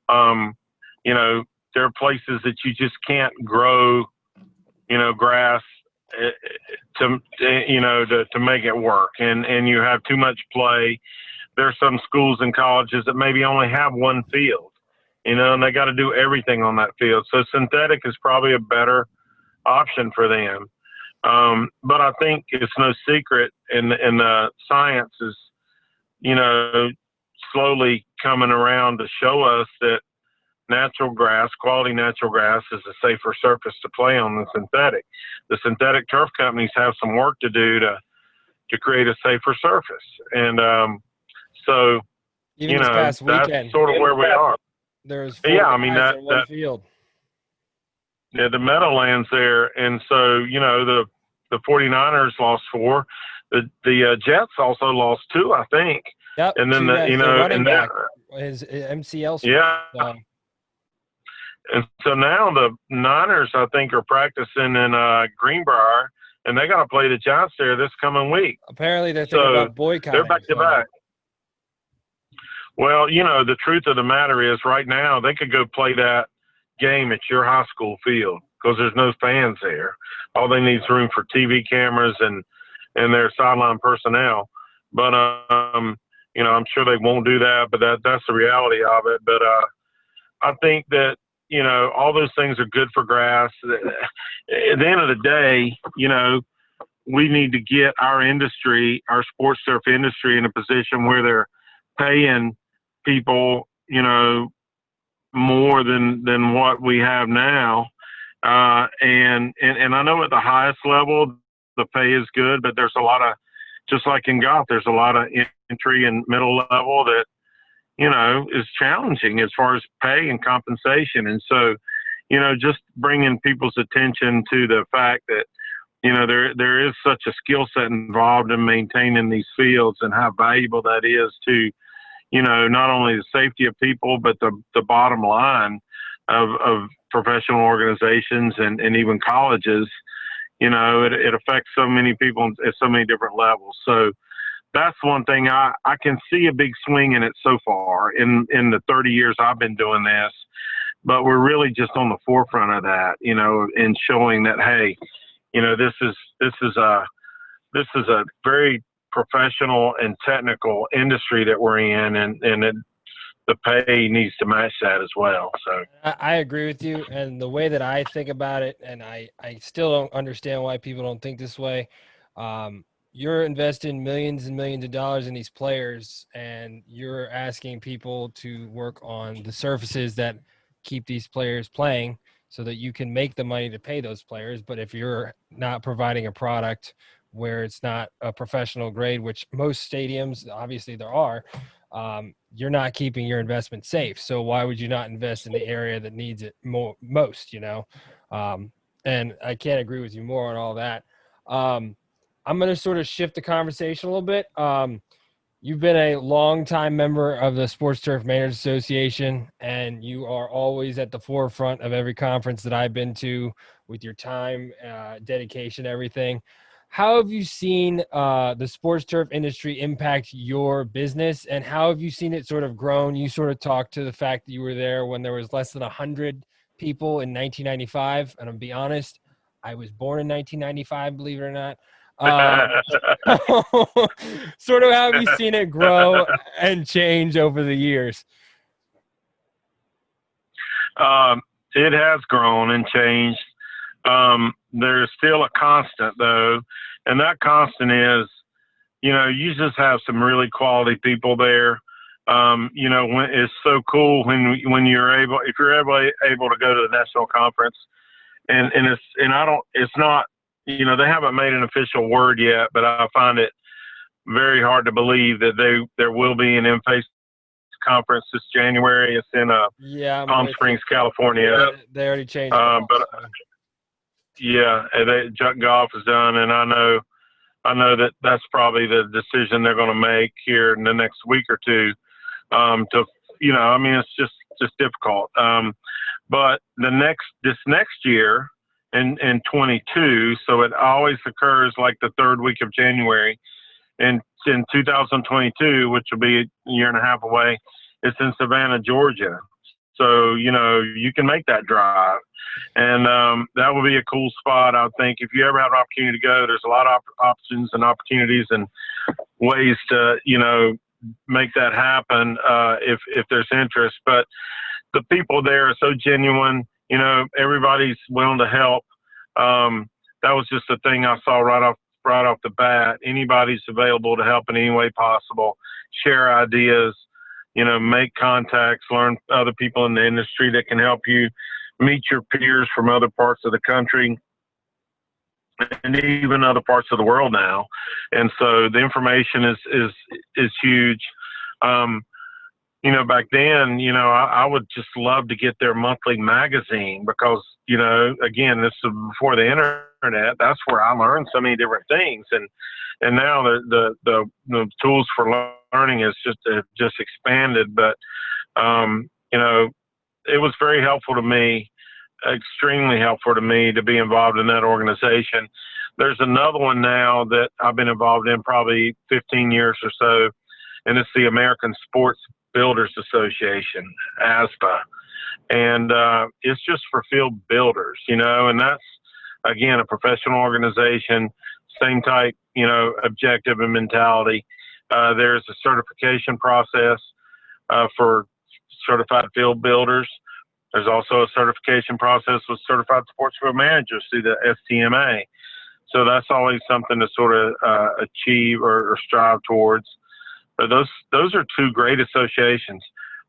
There are places that you just can't grow, grass to make it work, and you have too much play. there's some schools and colleges that maybe only have one field, and they got to do everything on that field. So synthetic is probably a better option for them. But I think it's no secret, and the science is, slowly coming around to show us that natural grass, quality natural grass, is a safer surface to play on than synthetic. The synthetic turf companies have some work to do to create a safer surface. And so, Even this past that's weekend, sort of where we are. there's four Yeah, I mean, guys in one field. Yeah, the Meadowlands there. And so, the 49ers lost 4. The Jets also lost 2, I think. Yep. And then, running back, his MCL. Yeah. And so now the Niners, I think, are practicing in Greenbrier, and they got to play the Giants there this coming week. Apparently, they're thinking about boycotting. They're back to back. Well, the truth of the matter is, right now they could go play that game at your high school field because there's no fans there. All they need is room for TV cameras and their sideline personnel. But I'm sure they won't do that. But that's the reality of it. But I think that all those things are good for grass. At the end of the day, we need to get our industry, our sports turf industry, in a position where they're paying people, more than what we have now. And I know at the highest level, the pay is good, but there's a lot of, just like in golf, there's a lot of entry and middle level that, is challenging as far as pay and compensation. And so, just bringing people's attention to the fact that, there is such a skill set involved in maintaining these fields and how valuable that is to, not only the safety of people, but the bottom line of professional organizations and even colleges. It affects so many people at so many different levels. So that's one thing I can see a big swing in it so far in the 30 years I've been doing this, but we're really just on the forefront of that, and showing that, hey, this is a very professional and technical industry that we're in, and the pay needs to match that as well. So I agree with you. And the way that I think about it, and I still don't understand why people don't think this way. You're investing millions and millions of dollars in these players, and you're asking people to work on the surfaces that keep these players playing so that you can make the money to pay those players. But if you're not providing a product where it's not a professional grade, which most stadiums, obviously there are, you're not keeping your investment safe. So why would you not invest in the area that needs it most, and I can't agree with you more on all that. I'm going to sort of shift the conversation a little bit. You've been a longtime member of the Sports Turf Managers Association, and you are always at the forefront of every conference that I've been to with your time, dedication, everything. How have you seen the sports turf industry impact your business, and how have you seen it sort of grown? You sort of talked to the fact that you were there when there was less than 100 people in 1995, and I'll be honest, I was born in 1995, believe it or not. Sort of how have you seen it grow and change over the years? It has grown and changed. There's still a constant though, and that constant is, you just have some really quality people there. It's so cool when if you're able to go to the national conference, it's not, they haven't made an official word yet, but I find it very hard to believe that there will be an in-face conference this January. It's in Palm Springs, California. They already changed. Golf is done, and I know that that's probably the decision they're going to make here in the next week or two. It's just difficult. But this next year in 22, so it always occurs like the third week of January, and in 2022, which will be a year and a half away, it's in Savannah, Georgia. So, you can make that drive. And that will be a cool spot, I think. If you ever have an opportunity to go, there's a lot of options and opportunities and ways to, make that happen if there's interest. But the people there are so genuine. You know, everybody's willing to help. That was just the thing I saw right off the bat. Anybody's available to help in any way possible, share ideas, you know, make contacts, learn other people in the industry that can help you, meet your peers from other parts of the country and even other parts of the world now. And so the information is huge. You know, back then, you know, I would just love to get their monthly magazine because, you know, again, this is before the internet. That's where I learned so many different things. And now the tools for learning is just expanded. But, you know, it was very helpful to me, extremely helpful to me to be involved in that organization. There's another one now that I've been involved in probably 15 years or so, and it's the American Sports Builders Association, ASBA. And it's just for field builders, you know, and that's, again, a professional organization, same type, you know, objective and mentality. There's a certification process for certified field builders. There's also a certification process with certified sports field managers through the STMA. So that's always something to sort of achieve or strive towards. But those are two great associations.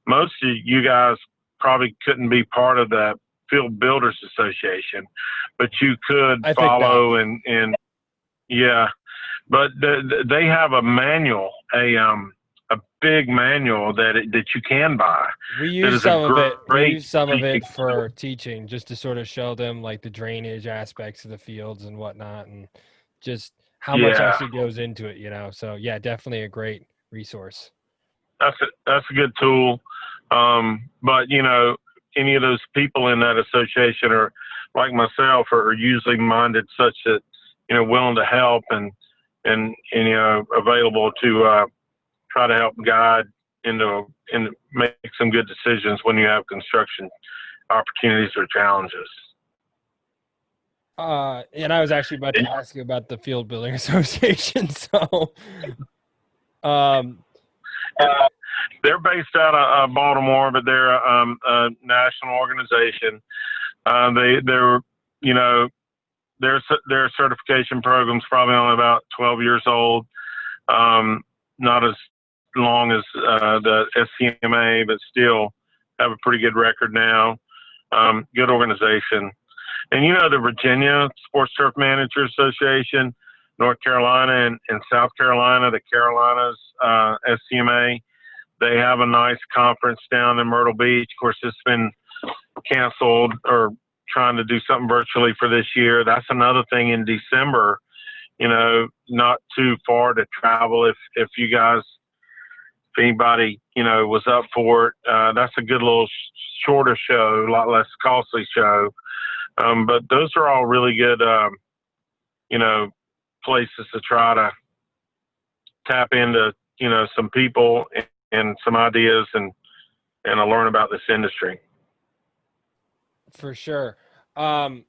Most of you guys probably couldn't be part of the Field Builders Association, but you could follow and yeah. But they have a manual, a big manual that you can buy. We use some of it. We use some of it for teaching, just to sort of show them like the drainage aspects of the fields and whatnot, and just how much actually goes into it, you know. So yeah, definitely a great resource. That's a good tool. But you know, any of those people in that association are like myself are usually minded such that, you know, willing to help and you know, available to try to help guide and make some good decisions when you have construction opportunities or challenges. And I was actually about to ask you about the Field Building Association. So, they're based out of Baltimore, but they're a national organization. They're you know, their certification program's probably only about 12 years old. Not as long as the SCMA, but still have a pretty good record now. Good organization. And you know, the Virginia Sports Turf Manager Association, North Carolina and South Carolina, the Carolinas SCMA, they have a nice conference down in Myrtle Beach. Of course, it's been canceled or trying to do something virtually for this year. That's another thing in December, you know, not too far to travel. If you guys, if anybody, you know, was up for it, that's a good little shorter show, a lot less costly show. But those are all really good, you know, places to try to tap into, you know, some people and some ideas and learn about this industry. For sure. I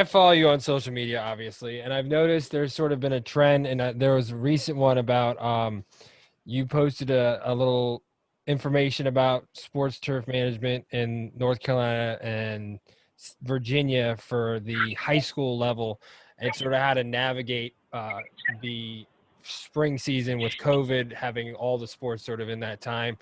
follow you on social media, obviously, and I've noticed there's sort of been a trend, and there was a recent one about you posted a little information about sports turf management in North Carolina and Virginia for the high school level, and sort of how to navigate the spring season with COVID, having all the sports sort of in that time.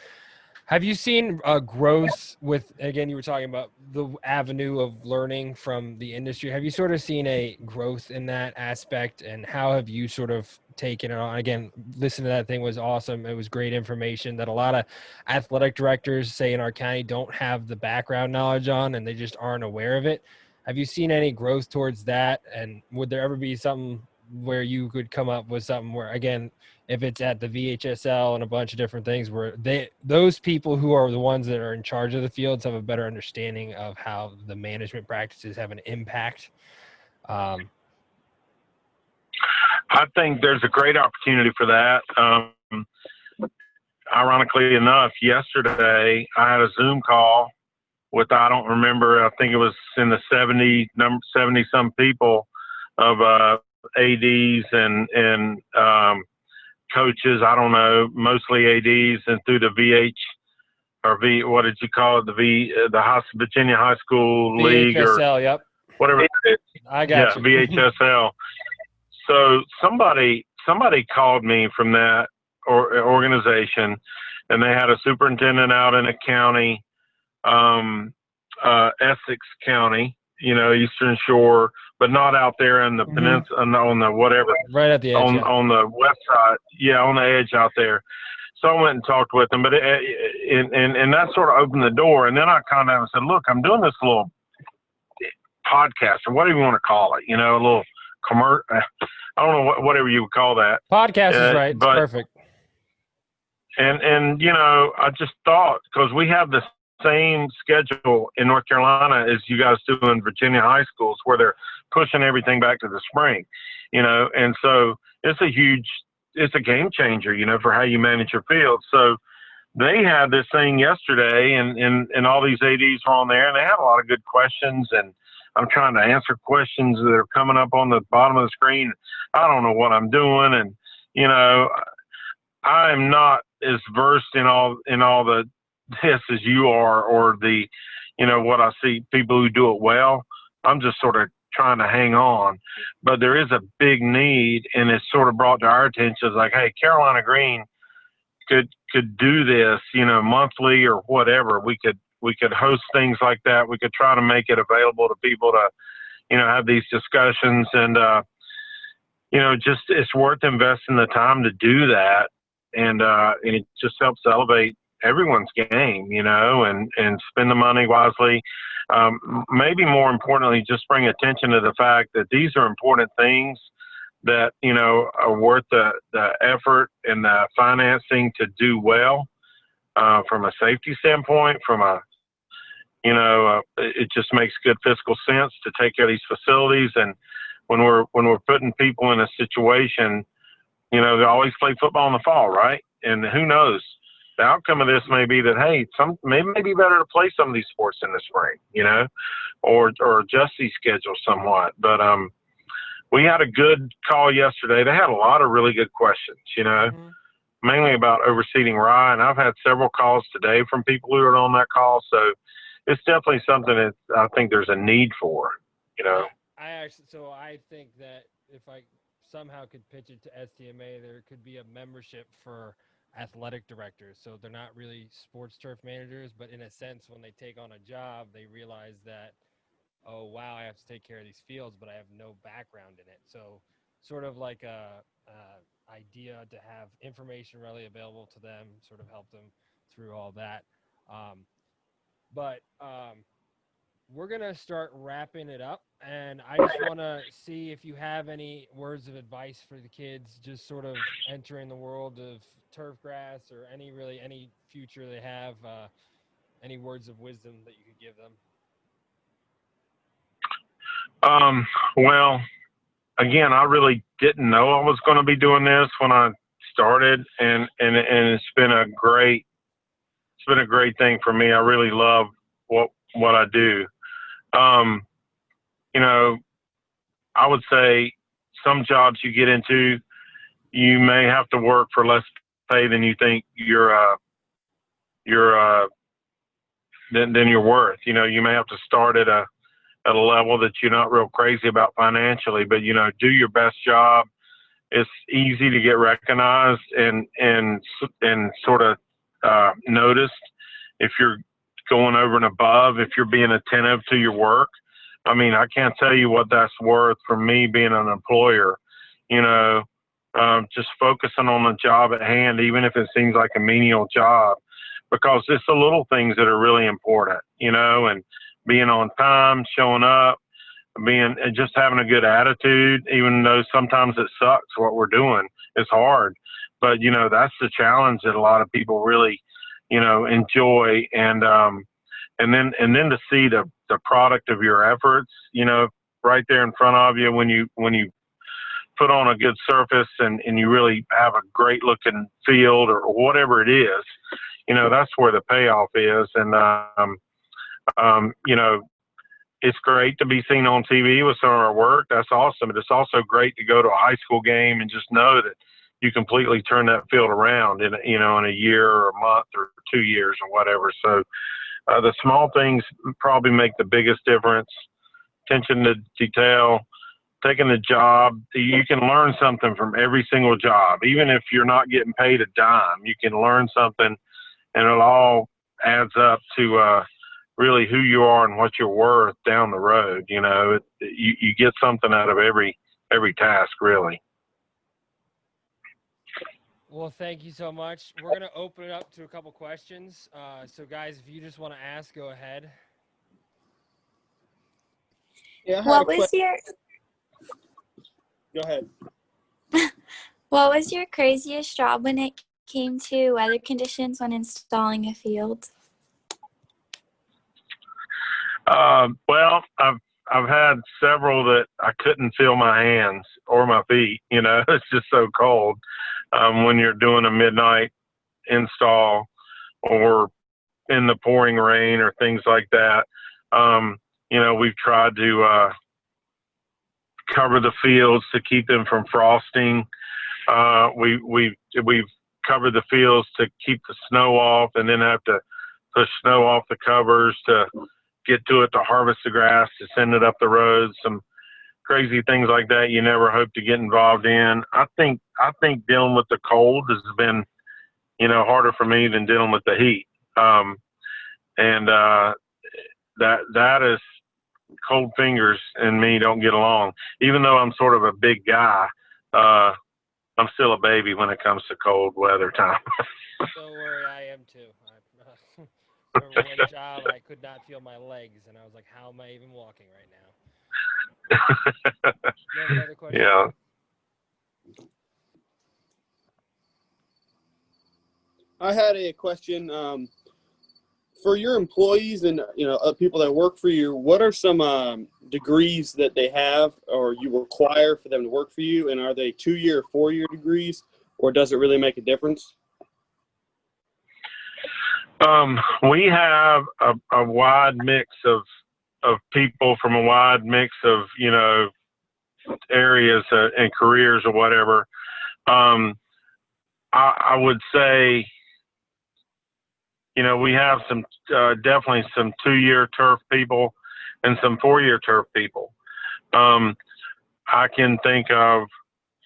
Have you seen growth with, again, you were talking about the avenue of learning from the industry. Have you sort of seen a growth in that aspect, and how have you sort of taken it on? Again, listening to that thing was awesome. It was great information that a lot of athletic directors, say in our county, don't have the background knowledge on, and they just aren't aware of it. Have you seen any growth towards that? And would there ever be something where you could come up with something where, again, if it's at the VHSL and a bunch of different things, where those people who are the ones that are in charge of the fields have a better understanding of how the management practices have an impact? I think there's a great opportunity for that. Ironically enough, yesterday I had a Zoom call with, I don't remember, I think it was in the 70 some people of ADs and coaches, I don't know, mostly ADs, and through the what did you call it? The Virginia High School League or VHSL, yep. whatever. I got you. VHSL. So somebody called me from that organization, and they had a superintendent out in a county, Essex County, Eastern Shore, but not out there in the peninsula, on the whatever. Right at the edge. On the west side. Yeah, on the edge out there. So I went and talked with them, but and that sort of opened the door. And then I contacted and said, look, I'm doing this little podcast, or whatever you want to call it, a little I don't know whatever you would call that. Podcast is right. It's perfect. And I just thought, because we have the same schedule in North Carolina as you guys do in Virginia high schools, where they're pushing everything back to the spring, and so it's a game changer, for how you manage your field. So they had this thing yesterday, and all these ADs were on there, and they had a lot of good questions, and I'm trying to answer questions that are coming up on the bottom of the screen. I don't know what I'm doing, and I am not as versed in all the this as you are, or the what I see people who do it well. I'm just sort of trying to hang on, but there is a big need, and it's sort of brought to our attention. It's like, hey, Carolina Green could do this, monthly or whatever. We could host things like that. We could try to make it available to people to, have these discussions, and just it's worth investing the time to do that, and it just helps elevate everyone's game, and spend the money wisely. Maybe more importantly, just bring attention to the fact that these are important things that, are worth the effort and the financing to do well, from a safety standpoint, it just makes good fiscal sense to take care of these facilities. And when we're putting people in a situation, they always play football in the fall, right? And who knows? The outcome of this may be that, hey, maybe it may be better to play some of these sports in the spring, or adjust these schedules somewhat. But we had a good call yesterday. They had a lot of really good questions, mainly about overseeding rye. And I've had several calls today from people who are on that call. So it's definitely something that I think there's a need for, I think that if I somehow could pitch it to STMA, there could be a membership for athletic directors. So they're not really sports turf managers, but in a sense, when they take on a job, they realize that, oh, wow, I have to take care of these fields, but I have no background in it. So sort of like a idea to have information readily available to them, sort of help them through all that. But we're going to start wrapping it up, and I just want to see if you have any words of advice for the kids just sort of entering the world of turf grass, or any future they have, any words of wisdom that you could give them. Well, again, I really didn't know I was going to be doing this when I started, and it's been a great thing for me. I really love what I do. I would say some jobs you get into, you may have to work for less pay than you think than you're worth. You may have to start at a level that you're not real crazy about financially, but do your best job. It's easy to get recognized and sort of noticed if you're going over and above, if you're being attentive to your work. I mean, I can't tell you what that's worth for me being an employer, just focusing on the job at hand, even if it seems like a menial job, because it's the little things that are really important, and being on time, showing up, and just having a good attitude, even though sometimes it sucks what we're doing. It's hard, but that's the challenge that a lot of people really, enjoy. And then to see the product of your efforts, right there in front of you, when you put on a good surface and you really have a great looking field or whatever it is, that's where the payoff is. And, it's great to be seen on TV with some of our work. That's awesome. But it's also great to go to a high school game and just know that you completely turn that field around in a year or a month or 2 years or whatever. So the small things probably make the biggest difference. Attention to detail, taking a job. You can learn something from every single job. Even if you're not getting paid a dime, you can learn something, and it all adds up to really who you are and what you're worth down the road. You get something out of every task, really. Well, thank you so much. We're going to open it up to a couple questions. So, guys, if you just want to ask, go ahead. Yeah, What was your Go ahead. What was your craziest job when it came to weather conditions when installing a field? Well, I've had several that I couldn't feel my hands or my feet. It's just so cold when you're doing a midnight install or in the pouring rain or things like that. We've tried to cover the fields to keep them from frosting. We've covered the fields to keep the snow off, and then have to push snow off the covers to get to it to harvest the grass to send it up the road. Some crazy things like that you never hope to get involved in. I think dealing with the cold has been harder for me than dealing with the heat. That is, cold fingers and me don't get along. Even though I'm sort of a big guy, I'm still a baby when it comes to cold weather time. Don't worry, I am too. I remember one job, I could not feel my legs, and I was like, how am I even walking right now? You have another question? Yeah. I had a question for your employees and people that work for you. What are some degrees that they have or you require for them to work for you, and are they 2-year or 4-year degrees, or does it really make a difference? We have a wide mix of people from a wide mix of areas and careers or whatever. I would say we have some definitely some 2-year turf people and some 4-year turf people. I can think of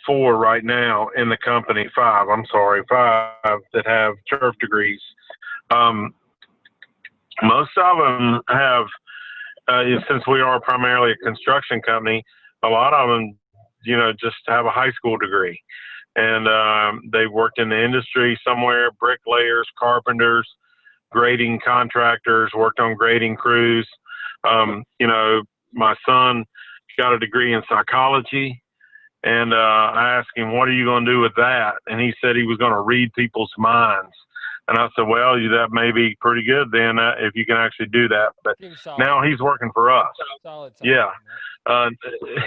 4 right now in the company, 5 that have turf degrees. Most of them have, since we are primarily a construction company, a lot of them, just have a high school degree, and they've worked in the industry somewhere, bricklayers, carpenters, grading contractors, worked on grading crews. My son got a degree in psychology, and I asked him, what are you going to do with that? And he said he was going to read people's minds. And I said, well, that may be pretty good then if you can actually do that. But now he's working for us. Solid. Yeah.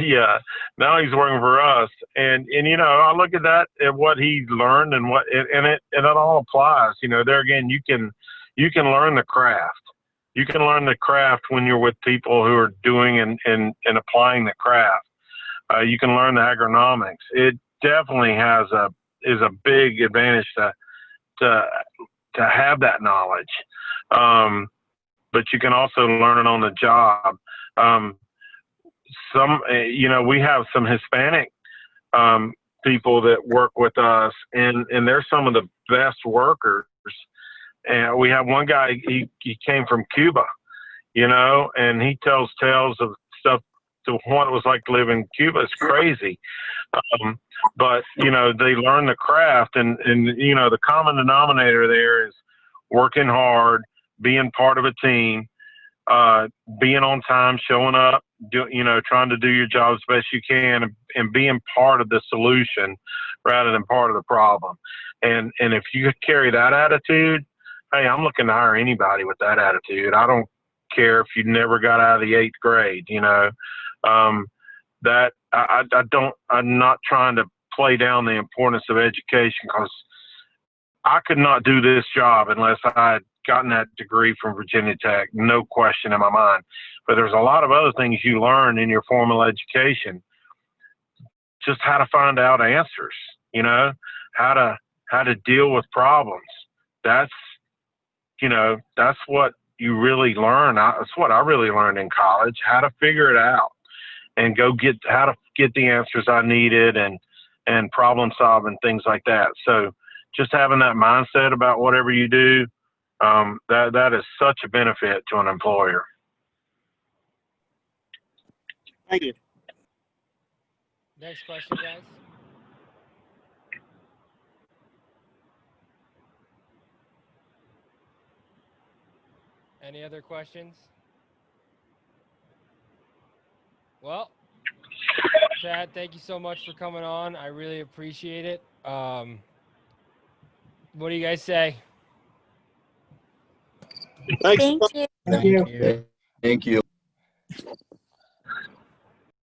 Yeah. Now he's working for us. And I look at that, at what he's learned and it all applies. There again, you can learn the craft. You can learn the craft when you're with people who are doing and applying the craft. You can learn the agronomics. It definitely is a big advantage to have that knowledge. But you can also learn it on the job. We have some Hispanic people that work with us, and they're some of the best workers. And we have one guy, he came from Cuba, and he tells tales of stuff to what it was like to live in Cuba. It's crazy. But, they learn the craft, and the common denominator there is working hard, being part of a team, being on time, showing up, trying to do your job as best you can, and being part of the solution rather than part of the problem. And if you carry that attitude, hey, I'm looking to hire anybody with that attitude. I don't care if you never got out of the 8th grade, that I'm not trying to play down the importance of education, because I could not do this job unless I had gotten that degree from Virginia Tech, no question in my mind. But there's a lot of other things you learn in your formal education, just how to find out answers, how to deal with problems. That's what you really learn. That's what I really learned in college, how to figure it out and how to get the answers I needed and problem solve and things like that. So just having that mindset about whatever you do, that is such a benefit to an employer. Thank you. Next question, guys. Any other questions? Well, Chad, thank you so much for coming on. I really appreciate it. What do you guys say? Thanks. Thank you. Thank you. Thank you.